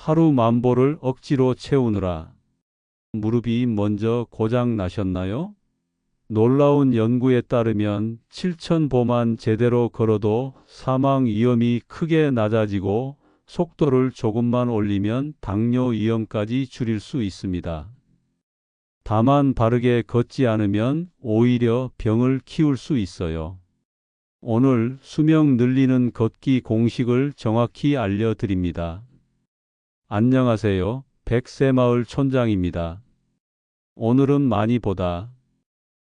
하루 만보를 억지로 채우느라 무릎이 먼저 고장 나셨나요? 놀라운 연구에 따르면 7,000보만 제대로 걸어도 사망 위험이 크게 낮아지고 속도를 조금만 올리면 당뇨 위험까지 줄일 수 있습니다. 다만 바르게 걷지 않으면 오히려 병을 키울 수 있어요. 오늘 수명 늘리는 걷기 공식을 정확히 알려드립니다. 안녕하세요. 백새마을 촌장입니다. 오늘은 많이 보다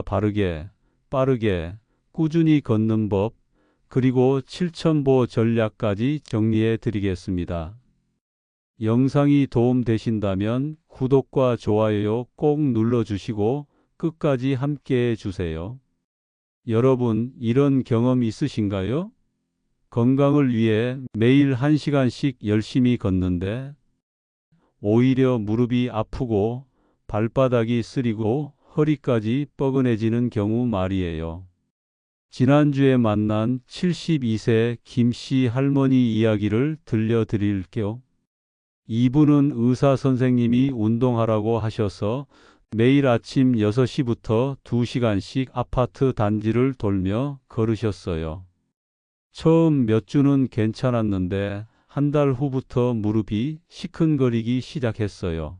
바르게, 빠르게, 꾸준히 걷는 법, 그리고 7,000보 전략까지 정리해 드리겠습니다. 영상이 도움되신다면 구독과 좋아요 꼭 눌러주시고 끝까지 함께 해주세요. 여러분, 이런 경험 있으신가요? 건강을 위해 매일 1시간씩 열심히 걷는데 오히려 무릎이 아프고 발바닥이 쓰리고 허리까지 뻐근해지는 경우 말이에요. 지난주에 만난 72세 김씨 할머니 이야기를 들려드릴게요. 이분은 의사 선생님이 운동하라고 하셔서 매일 아침 6시부터 2시간씩 아파트 단지를 돌며 걸으셨어요. 처음 몇 주는 괜찮았는데 한 달 후부터 무릎이 시큰거리기 시작했어요.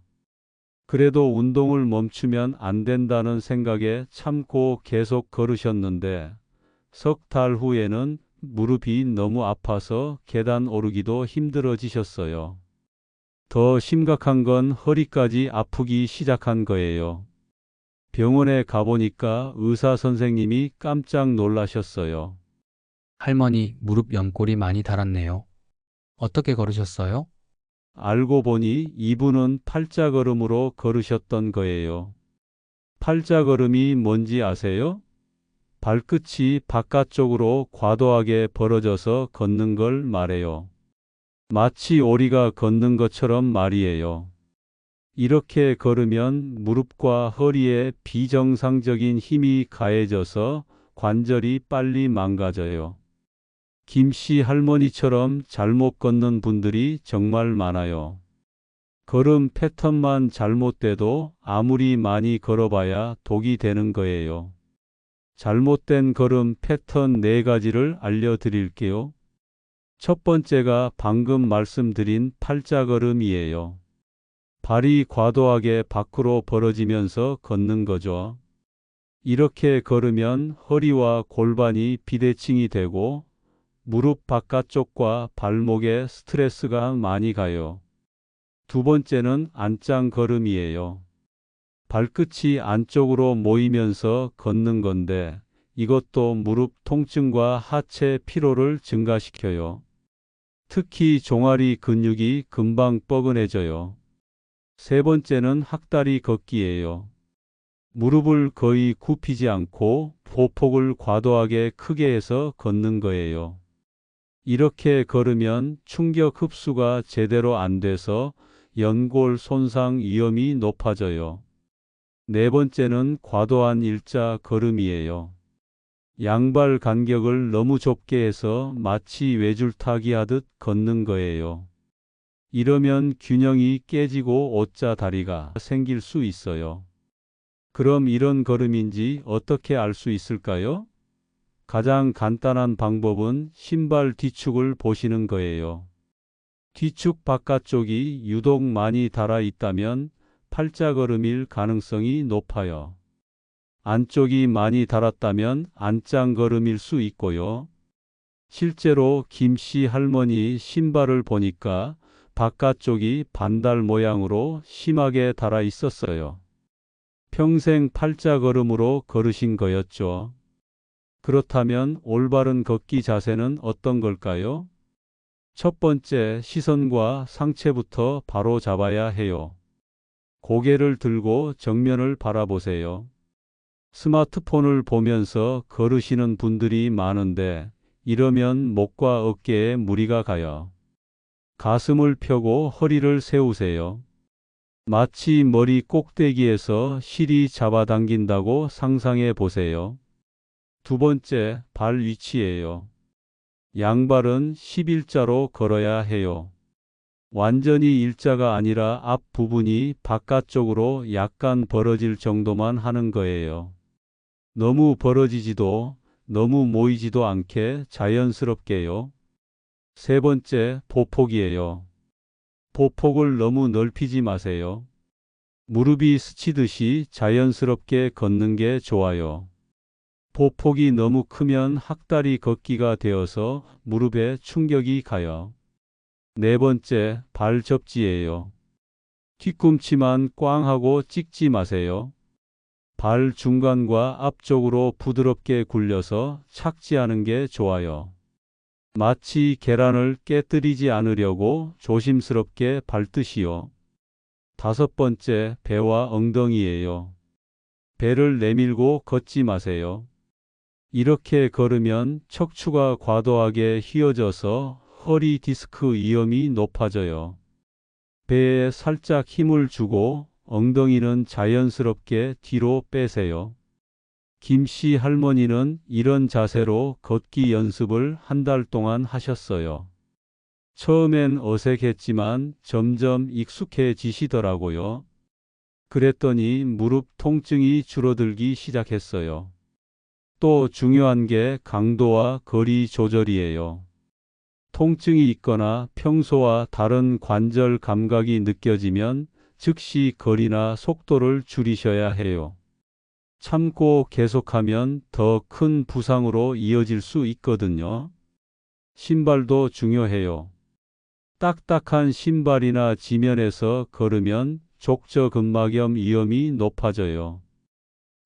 그래도 운동을 멈추면 안 된다는 생각에 참고 계속 걸으셨는데 석 달 후에는 무릎이 너무 아파서 계단 오르기도 힘들어지셨어요. 더 심각한 건 허리까지 아프기 시작한 거예요. 병원에 가보니까 의사 선생님이 깜짝 놀라셨어요. 할머니, 무릎 연골이 많이 닳았네요. 어떻게 걸으셨어요? 알고 보니 이분은 팔자걸음으로 걸으셨던 거예요. 팔자걸음이 뭔지 아세요? 발끝이 바깥쪽으로 과도하게 벌어져서 걷는 걸 말해요. 마치 오리가 걷는 것처럼 말이에요. 이렇게 걸으면 무릎과 허리에 비정상적인 힘이 가해져서 관절이 빨리 망가져요. 김씨 할머니처럼 잘못 걷는 분들이 정말 많아요. 걸음 패턴만 잘못돼도 아무리 많이 걸어봐야 독이 되는 거예요. 잘못된 걸음 패턴 4가지를 알려드릴게요. 첫 번째가 방금 말씀드린 팔자걸음이에요. 발이 과도하게 밖으로 벌어지면서 걷는 거죠. 이렇게 걸으면 허리와 골반이 비대칭이 되고 무릎 바깥쪽과 발목에 스트레스가 많이 가요. 두 번째는 안짱 걸음이에요. 발끝이 안쪽으로 모이면서 걷는 건데 이것도 무릎 통증과 하체 피로를 증가시켜요. 특히 종아리 근육이 금방 뻐근해져요. 세 번째는 학다리 걷기예요. 무릎을 거의 굽히지 않고 보폭을 과도하게 크게 해서 걷는 거예요. 이렇게 걸으면 충격 흡수가 제대로 안 돼서 연골 손상 위험이 높아져요. 네 번째는 과도한 일자 걸음이에요. 양발 간격을 너무 좁게 해서 마치 외줄타기 하듯 걷는 거예요. 이러면 균형이 깨지고 O자 다리가 생길 수 있어요. 그럼 이런 걸음인지 어떻게 알 수 있을까요? 가장 간단한 방법은 신발 뒤축을 보시는 거예요. 뒤축 바깥쪽이 유독 많이 닳아 있다면 팔자걸음일 가능성이 높아요. 안쪽이 많이 닳았다면 안짱걸음일 수 있고요. 실제로 김씨 할머니 신발을 보니까 바깥쪽이 반달 모양으로 심하게 닳아 있었어요. 평생 팔자걸음으로 걸으신 거였죠. 그렇다면 올바른 걷기 자세는 어떤 걸까요? 첫 번째, 시선과 상체부터 바로 잡아야 해요. 고개를 들고 정면을 바라보세요. 스마트폰을 보면서 걸으시는 분들이 많은데 이러면 목과 어깨에 무리가 가요. 가슴을 펴고 허리를 세우세요. 마치 머리 꼭대기에서 실이 잡아당긴다고 상상해 보세요. 두 번째, 발 위치예요. 양발은 11자로 걸어야 해요. 완전히 일자가 아니라 앞 부분이 바깥쪽으로 약간 벌어질 정도만 하는 거예요. 너무 벌어지지도 너무 모이지도 않게 자연스럽게요. 세 번째, 보폭이에요. 보폭을 너무 넓히지 마세요. 무릎이 스치듯이 자연스럽게 걷는 게 좋아요. 보폭이 너무 크면 학다리 걷기가 되어서 무릎에 충격이 가요. 네 번째, 발 접지예요. 뒤꿈치만 꽝 하고 찍지 마세요. 발 중간과 앞쪽으로 부드럽게 굴려서 착지하는 게 좋아요. 마치 계란을 깨뜨리지 않으려고 조심스럽게 밟듯이요. 다섯 번째, 배와 엉덩이예요. 배를 내밀고 걷지 마세요. 이렇게 걸으면 척추가 과도하게 휘어져서 허리 디스크 위험이 높아져요. 배에 살짝 힘을 주고 엉덩이는 자연스럽게 뒤로 빼세요. 김씨 할머니는 이런 자세로 걷기 연습을 한 달 동안 하셨어요. 처음엔 어색했지만 점점 익숙해지시더라고요. 그랬더니 무릎 통증이 줄어들기 시작했어요. 또 중요한 게 강도와 거리 조절이에요. 통증이 있거나 평소와 다른 관절 감각이 느껴지면 즉시 거리나 속도를 줄이셔야 해요. 참고 계속하면 더 큰 부상으로 이어질 수 있거든요. 신발도 중요해요. 딱딱한 신발이나 지면에서 걸으면 족저근막염 위험이 높아져요.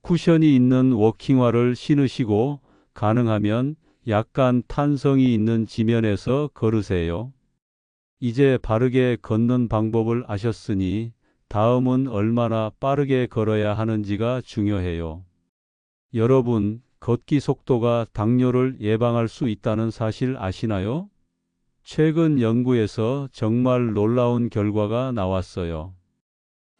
쿠션이 있는 워킹화를 신으시고 가능하면 약간 탄성이 있는 지면에서 걸으세요. 이제 바르게 걷는 방법을 아셨으니 다음은 얼마나 빠르게 걸어야 하는지가 중요해요. 여러분, 걷기 속도가 당뇨를 예방할 수 있다는 사실 아시나요? 최근 연구에서 정말 놀라운 결과가 나왔어요.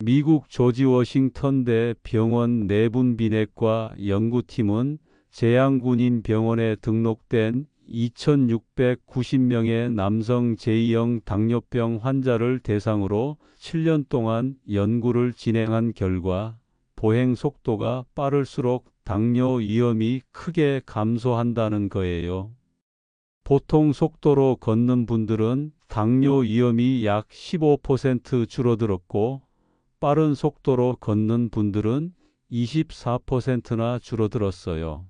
미국 조지 워싱턴대 병원 내분비내과 연구팀은 재향군인 병원에 등록된 2,690명의 남성 제2형 당뇨병 환자를 대상으로 7년 동안 연구를 진행한 결과 보행 속도가 빠를수록 당뇨 위험이 크게 감소한다는 거예요. 보통 속도로 걷는 분들은 당뇨 위험이 약 15% 줄어들었고 빠른 속도로 걷는 분들은 24%나 줄어들었어요.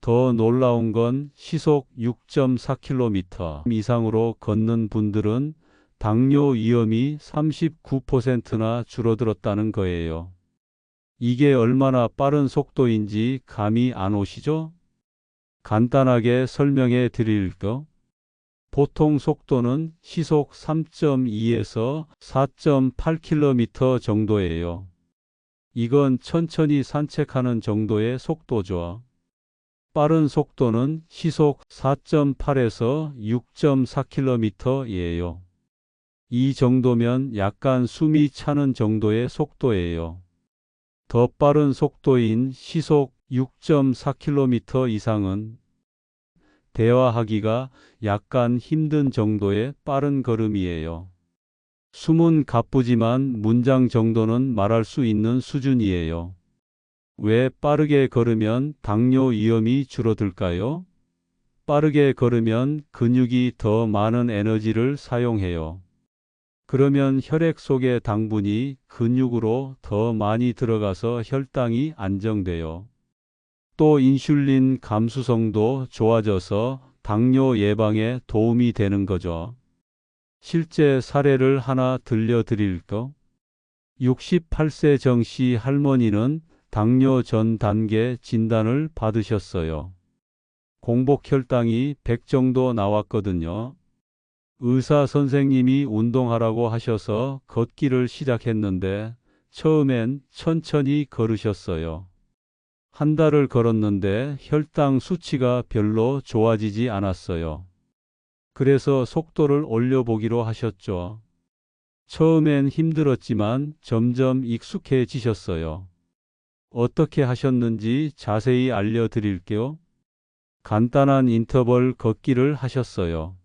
더 놀라운 건 시속 6.4km 이상으로 걷는 분들은 당뇨 위험이 39%나 줄어들었다는 거예요. 이게 얼마나 빠른 속도인지 감이 안 오시죠? 간단하게 설명해 드릴게요. 보통 속도는 시속 3.2에서 4.8km 정도예요. 이건 천천히 산책하는 정도의 속도죠. 빠른 속도는 시속 4.8에서 6.4km예요. 이 정도면 약간 숨이 차는 정도의 속도예요. 더 빠른 속도인 시속 6.4km 이상은 대화하기가 약간 힘든 정도의 빠른 걸음이에요. 숨은 가쁘지만 문장 정도는 말할 수 있는 수준이에요. 왜 빠르게 걸으면 당뇨 위험이 줄어들까요? 빠르게 걸으면 근육이 더 많은 에너지를 사용해요. 그러면 혈액 속의 당분이 근육으로 더 많이 들어가서 혈당이 안정돼요. 또 인슐린 감수성도 좋아져서 당뇨 예방에 도움이 되는 거죠. 실제 사례를 하나 들려드릴까? 68세 정씨 할머니는 당뇨 전 단계 진단을 받으셨어요. 공복 혈당이 100 정도 나왔거든요. 의사 선생님이 운동하라고 하셔서 걷기를 시작했는데 처음엔 천천히 걸으셨어요. 한 달을 걸었는데 혈당 수치가 별로 좋아지지 않았어요. 그래서 속도를 올려보기로 하셨죠. 처음엔 힘들었지만 점점 익숙해지셨어요. 어떻게 하셨는지 자세히 알려드릴게요. 간단한 인터벌 걷기를 하셨어요.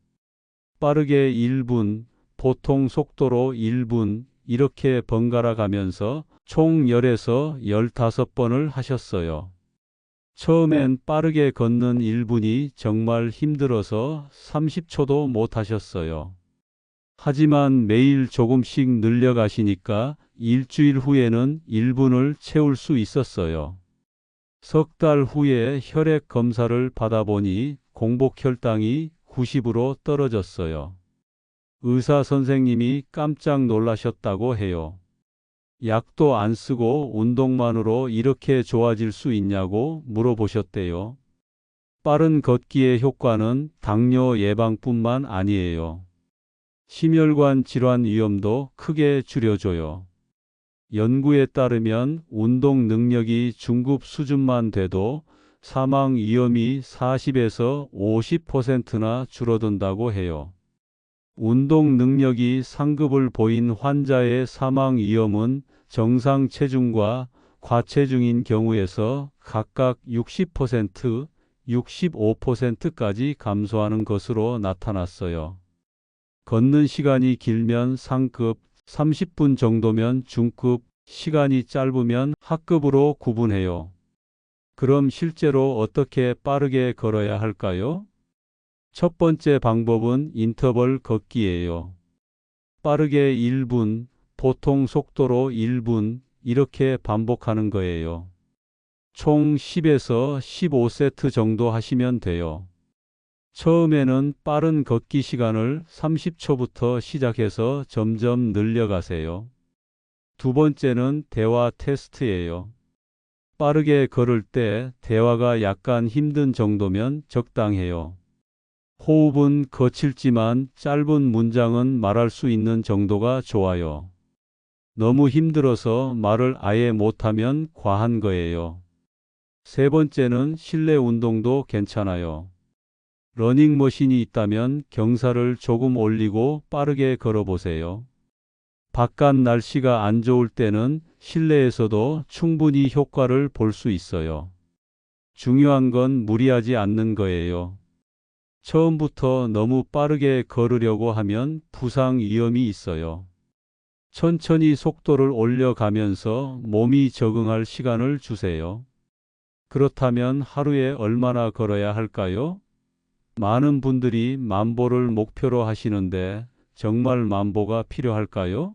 빠르게 1분, 보통 속도로 1분 이렇게 번갈아 가면서 총 10에서 15번을 하셨어요. 처음엔 빠르게 걷는 1분이 정말 힘들어서 30초도 못 하셨어요. 하지만 매일 조금씩 늘려가시니까 일주일 후에는 1분을 채울 수 있었어요. 석 달 후에 혈액 검사를 받아보니 공복 혈당이 90으로 떨어졌어요. 의사 선생님이 깜짝 놀라셨다고 해요. 약도 안 쓰고 운동만으로 이렇게 좋아질 수 있냐고 물어보셨대요. 빠른 걷기의 효과는 당뇨 예방뿐만 아니에요. 심혈관 질환 위험도 크게 줄여줘요. 연구에 따르면 운동 능력이 중급 수준만 돼도 사망 위험이 40에서 50%나 줄어든다고 해요. 운동 능력이 상급을 보인 환자의 사망 위험은 정상 체중과 과체중인 경우에서 각각 60%, 65%까지 감소하는 것으로 나타났어요. 걷는 시간이 길면 상급, 30분 정도면 중급, 시간이 짧으면 하급으로 구분해요. 그럼 실제로 어떻게 빠르게 걸어야 할까요? 첫 번째 방법은 인터벌 걷기예요. 빠르게 1분, 보통 속도로 1분 이렇게 반복하는 거예요. 총 10에서 15세트 정도 하시면 돼요. 처음에는 빠른 걷기 시간을 30초부터 시작해서 점점 늘려가세요. 두 번째는 대화 테스트예요. 빠르게 걸을 때 대화가 약간 힘든 정도면 적당해요. 호흡은 거칠지만 짧은 문장은 말할 수 있는 정도가 좋아요. 너무 힘들어서 말을 아예 못하면 과한 거예요. 세 번째는 실내 운동도 괜찮아요. 러닝머신이 있다면 경사를 조금 올리고 빠르게 걸어보세요. 바깥 날씨가 안 좋을 때는 실내에서도 충분히 효과를 볼 수 있어요. 중요한 건 무리하지 않는 거예요. 처음부터 너무 빠르게 걸으려고 하면 부상 위험이 있어요. 천천히 속도를 올려가면서 몸이 적응할 시간을 주세요. 그렇다면 하루에 얼마나 걸어야 할까요? 많은 분들이 만보를 목표로 하시는데 정말 만보가 필요할까요?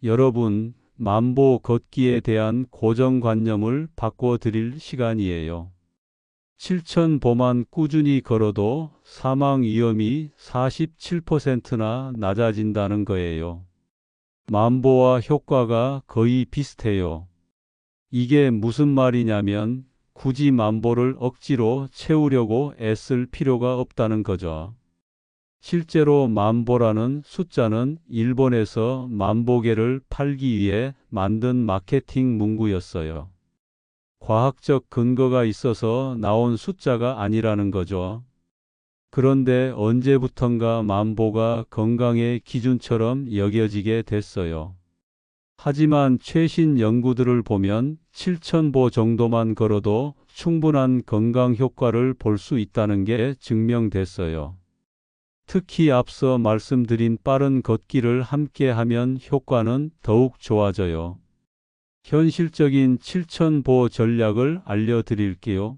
여러분, 만보 걷기에 대한 고정관념을 바꿔드릴 시간이에요. 7,000보만 꾸준히 걸어도 사망 위험이 47%나 낮아진다는 거예요. 만보와 효과가 거의 비슷해요. 이게 무슨 말이냐면 굳이 만보를 억지로 채우려고 애쓸 필요가 없다는 거죠. 실제로 만보라는 숫자는 일본에서 만보계를 팔기 위해 만든 마케팅 문구였어요. 과학적 근거가 있어서 나온 숫자가 아니라는 거죠. 그런데 언제부턴가 만보가 건강의 기준처럼 여겨지게 됐어요. 하지만 최신 연구들을 보면 7,000보 정도만 걸어도 충분한 건강 효과를 볼 수 있다는 게 증명됐어요. 특히 앞서 말씀드린 빠른 걷기를 함께 하면 효과는 더욱 좋아져요. 현실적인 7,000보 전략을 알려드릴게요.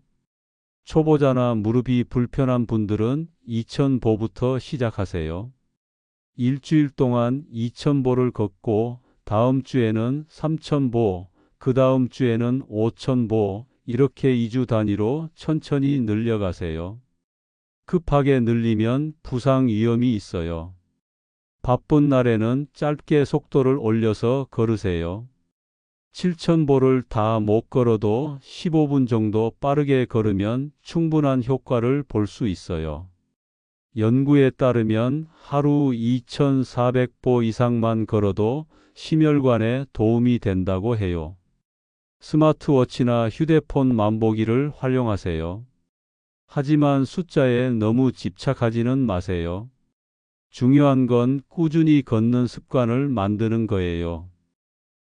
초보자나 무릎이 불편한 분들은 2,000보부터 시작하세요. 일주일 동안 2,000보를 걷고 다음 주에는 3,000보, 그 다음 주에는 5,000보 이렇게 2주 단위로 천천히 늘려가세요. 급하게 늘리면 부상 위험이 있어요. 바쁜 날에는 짧게 속도를 올려서 걸으세요. 7,000보를 다 못 걸어도 15분 정도 빠르게 걸으면 충분한 효과를 볼 수 있어요. 연구에 따르면 하루 2,400보 이상만 걸어도 심혈관에 도움이 된다고 해요. 스마트워치나 휴대폰 만보기를 활용하세요. 하지만 숫자에 너무 집착하지는 마세요. 중요한 건 꾸준히 걷는 습관을 만드는 거예요.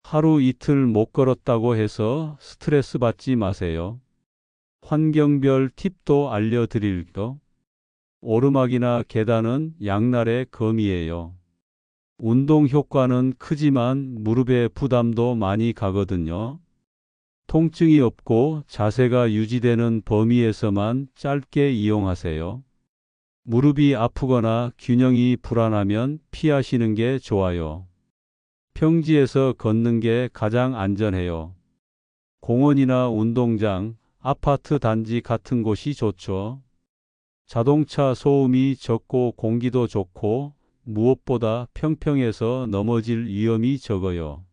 하루 이틀 못 걸었다고 해서 스트레스 받지 마세요. 환경별 팁도 알려드릴게요. 오르막이나 계단은 양날의 검이에요. 운동 효과는 크지만 무릎에 부담도 많이 가거든요. 통증이 없고 자세가 유지되는 범위에서만 짧게 이용하세요. 무릎이 아프거나 균형이 불안하면 피하시는 게 좋아요. 평지에서 걷는 게 가장 안전해요. 공원이나 운동장, 아파트 단지 같은 곳이 좋죠. 자동차 소음이 적고 공기도 좋고 무엇보다 평평해서 넘어질 위험이 적어요.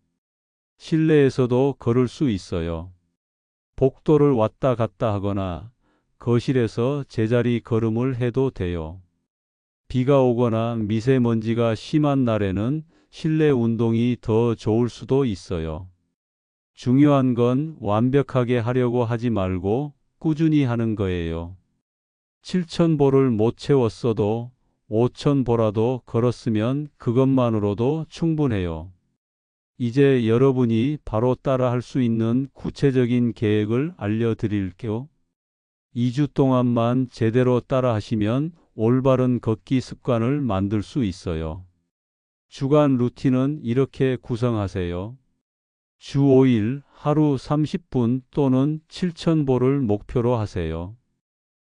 실내에서도 걸을 수 있어요. 복도를 왔다 갔다 하거나 거실에서 제자리 걸음을 해도 돼요. 비가 오거나 미세먼지가 심한 날에는 실내 운동이 더 좋을 수도 있어요. 중요한 건 완벽하게 하려고 하지 말고 꾸준히 하는 거예요. 7,000보를 못 채웠어도 5,000보라도 걸었으면 그것만으로도 충분해요. 이제 여러분이 바로 따라 할 수 있는 구체적인 계획을 알려드릴게요. 2주 동안만 제대로 따라 하시면 올바른 걷기 습관을 만들 수 있어요. 주간 루틴은 이렇게 구성하세요. 주 5일 하루 30분 또는 7,000보를 목표로 하세요.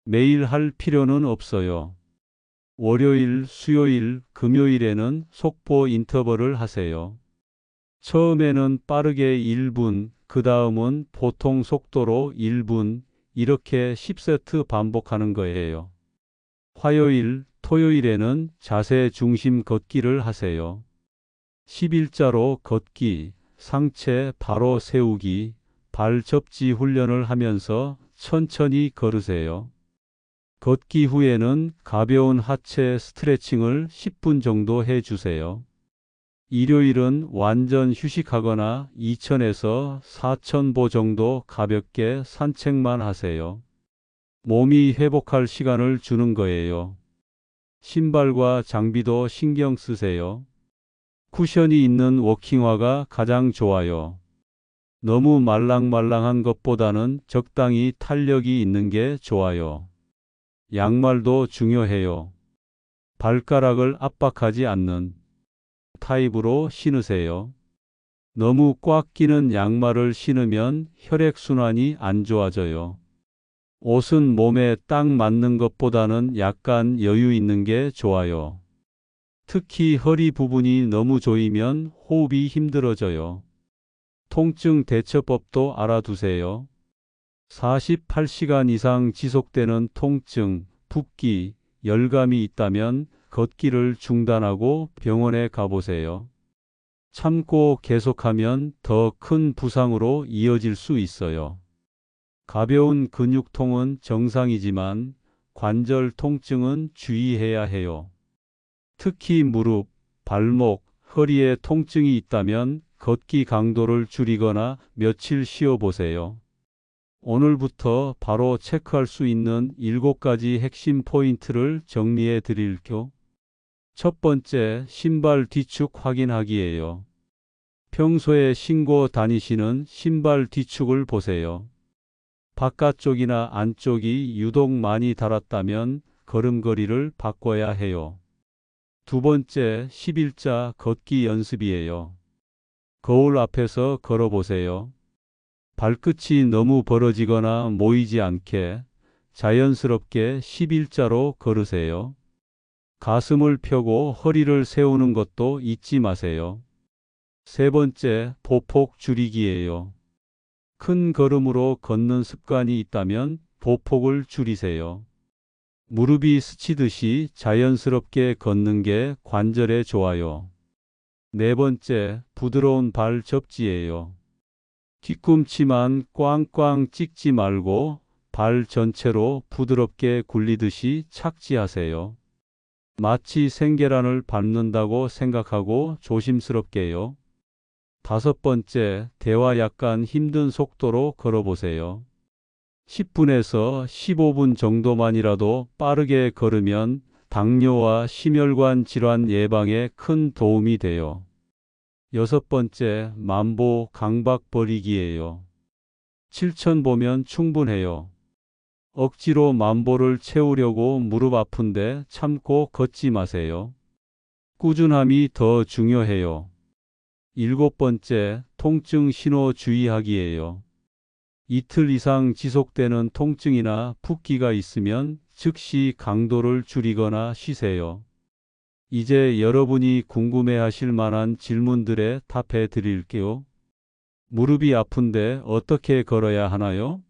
매일 할 필요는 없어요. 월요일, 수요일, 금요일에는 속보 인터벌을 하세요. 처음에는 빠르게 1분, 그 다음은 보통 속도로 1분, 이렇게 10세트 반복하는 거예요. 화요일, 토요일에는 자세 중심 걷기를 하세요. 10일자로 걷기, 상체 바로 세우기, 발 접지 훈련을 하면서 천천히 걸으세요. 걷기 후에는 가벼운 하체 스트레칭을 10분 정도 해주세요. 일요일은 완전 휴식하거나 2,000에서 4,000보 정도 가볍게 산책만 하세요. 몸이 회복할 시간을 주는 거예요. 신발과 장비도 신경 쓰세요. 쿠션이 있는 워킹화가 가장 좋아요. 너무 말랑말랑한 것보다는 적당히 탄력이 있는 게 좋아요. 양말도 중요해요. 발가락을 압박하지 않는 타입으로 신으세요. 너무 꽉 끼는 양말을 신으면 혈액순환이 안 좋아져요. 옷은 몸에 딱 맞는 것보다는 약간 여유 있는 게 좋아요. 특히 허리 부분이 너무 조이면 호흡이 힘들어져요. 통증 대처법도 알아두세요. 48시간 이상 지속되는 통증, 붓기, 열감이 있다면 걷기를 중단하고 병원에 가보세요. 참고 계속하면 더 큰 부상으로 이어질 수 있어요. 가벼운 근육통은 정상이지만 관절 통증은 주의해야 해요. 특히 무릎, 발목, 허리에 통증이 있다면 걷기 강도를 줄이거나 며칠 쉬어보세요. 오늘부터 바로 체크할 수 있는 7가지 핵심 포인트를 정리해 드릴게요. 첫 번째, 신발 뒤축 확인하기예요. 평소에 신고 다니시는 신발 뒤축을 보세요. 바깥쪽이나 안쪽이 유독 많이 닳았다면 걸음걸이를 바꿔야 해요. 두 번째, 10일자 걷기 연습이에요. 거울 앞에서 걸어보세요. 발끝이 너무 벌어지거나 모이지 않게 자연스럽게 10일자로 걸으세요. 가슴을 펴고 허리를 세우는 것도 잊지 마세요. 세 번째, 보폭 줄이기예요. 큰 걸음으로 걷는 습관이 있다면 보폭을 줄이세요. 무릎이 스치듯이 자연스럽게 걷는 게 관절에 좋아요. 네 번째, 부드러운 발 접지예요. 뒤꿈치만 꽝꽝 찍지 말고 발 전체로 부드럽게 굴리듯이 착지하세요. 마치 생계란을 밟는다고 생각하고 조심스럽게요. 다섯 번째, 대화 약간 힘든 속도로 걸어보세요. 10분에서 15분 정도만이라도 빠르게 걸으면 당뇨와 심혈관 질환 예방에 큰 도움이 돼요. 여섯 번째, 만보 강박 버리기예요. 7,000보면 충분해요. 억지로 만보를 채우려고 무릎 아픈데 참고 걷지 마세요. 꾸준함이 더 중요해요. 7번째, 통증 신호 주의하기예요. 이틀 이상 지속되는 통증이나 붓기가 있으면 즉시 강도를 줄이거나 쉬세요. 이제 여러분이 궁금해하실 만한 질문들에 답해 드릴게요. 무릎이 아픈데 어떻게 걸어야 하나요?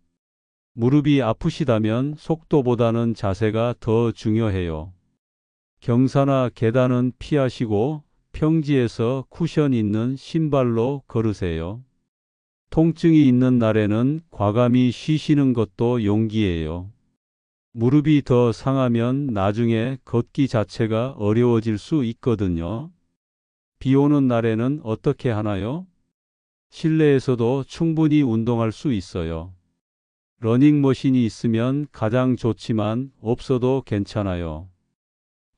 무릎이 아프시다면 속도보다는 자세가 더 중요해요. 경사나 계단은 피하시고 평지에서 쿠션 있는 신발로 걸으세요. 통증이 있는 날에는 과감히 쉬시는 것도 용기예요. 무릎이 더 상하면 나중에 걷기 자체가 어려워질 수 있거든요. 비 오는 날에는 어떻게 하나요? 실내에서도 충분히 운동할 수 있어요. 러닝머신이 있으면 가장 좋지만 없어도 괜찮아요.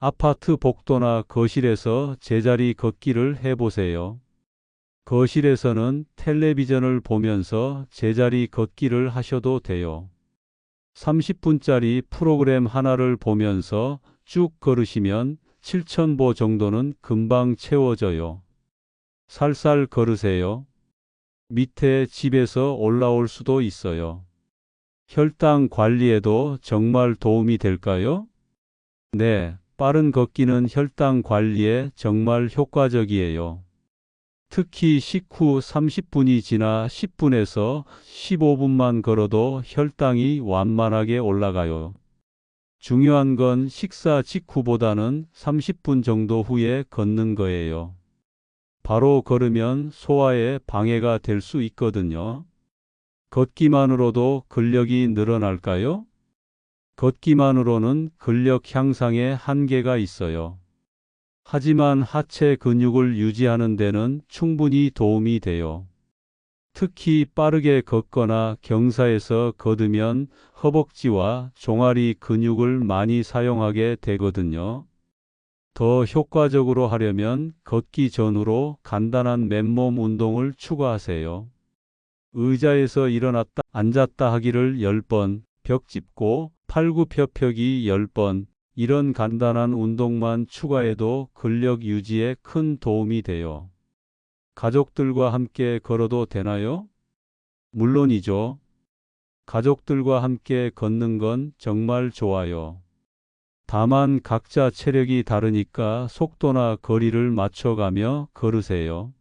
아파트 복도나 거실에서 제자리 걷기를 해보세요. 거실에서는 텔레비전을 보면서 제자리 걷기를 하셔도 돼요. 30분짜리 프로그램 하나를 보면서 쭉 걸으시면 7,000보 정도는 금방 채워져요. 살살 걸으세요. 밑에 집에서 올라올 수도 있어요. 혈당 관리에도 정말 도움이 될까요? 네, 빠른 걷기는 혈당 관리에 정말 효과적이에요. 특히 식후 30분이 지나 10분에서 15분만 걸어도 혈당이 완만하게 올라가요. 중요한 건 식사 직후보다는 30분 정도 후에 걷는 거예요. 바로 걸으면 소화에 방해가 될 수 있거든요. 걷기만으로도 근력이 늘어날까요? 걷기만으로는 근력 향상에 한계가 있어요. 하지만 하체 근육을 유지하는 데는 충분히 도움이 돼요. 특히 빠르게 걷거나 경사에서 걸으면 허벅지와 종아리 근육을 많이 사용하게 되거든요. 더 효과적으로 하려면 걷기 전후로 간단한 맨몸 운동을 추가하세요. 의자에서 일어났다 앉았다 하기를 10번, 벽 짚고 팔굽혀펴기 10번, 이런 간단한 운동만 추가해도 근력 유지에 큰 도움이 돼요. 가족들과 함께 걸어도 되나요? 물론이죠. 가족들과 함께 걷는 건 정말 좋아요. 다만 각자 체력이 다르니까 속도나 거리를 맞춰가며 걸으세요.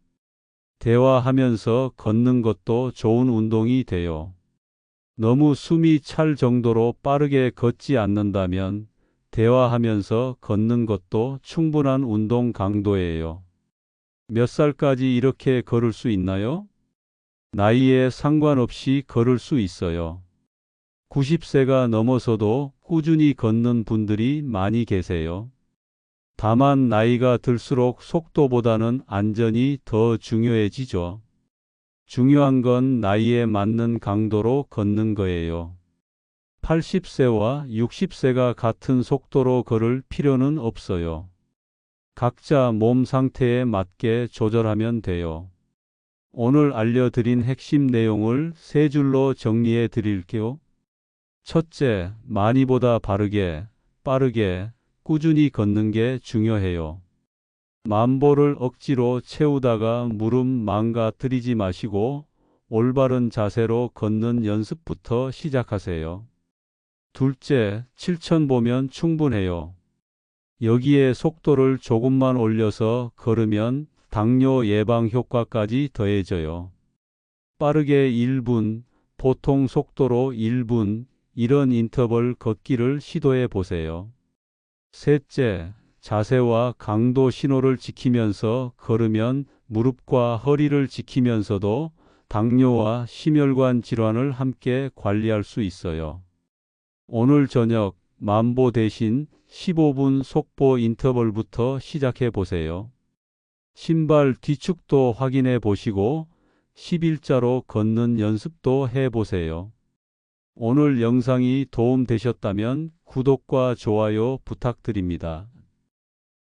대화하면서 걷는 것도 좋은 운동이 돼요. 너무 숨이 찰 정도로 빠르게 걷지 않는다면 대화하면서 걷는 것도 충분한 운동 강도예요. 몇 살까지 이렇게 걸을 수 있나요? 나이에 상관없이 걸을 수 있어요. 90세가 넘어서도 꾸준히 걷는 분들이 많이 계세요. 다만 나이가 들수록 속도보다는 안전이 더 중요해지죠. 중요한 건 나이에 맞는 강도로 걷는 거예요. 80세와 60세가 같은 속도로 걸을 필요는 없어요. 각자 몸 상태에 맞게 조절하면 돼요. 오늘 알려드린 핵심 내용을 세 줄로 정리해 드릴게요. 첫째, 많이보다 바르게, 빠르게, 꾸준히 걷는 게 중요해요. 만보를 억지로 채우다가 무릎 망가뜨리지 마시고 올바른 자세로 걷는 연습부터 시작하세요. 둘째, 7,000보면 충분해요. 여기에 속도를 조금만 올려서 걸으면 당뇨 예방 효과까지 더해져요. 빠르게 1분, 보통 속도로 1분, 이런 인터벌 걷기를 시도해 보세요. 셋째, 자세와 강도 신호를 지키면서 걸으면 무릎과 허리를 지키면서도 당뇨와 심혈관 질환을 함께 관리할 수 있어요. 오늘 저녁 만보 대신 15분 속보 인터벌부터 시작해 보세요. 신발 뒤축도 확인해 보시고 11자로 걷는 연습도 해 보세요. 오늘 영상이 도움 되셨다면 구독과 좋아요 부탁드립니다.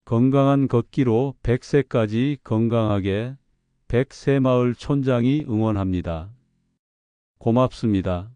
건강한 걷기로 100세까지 건강하게 백새마을 촌장이 응원합니다. 고맙습니다.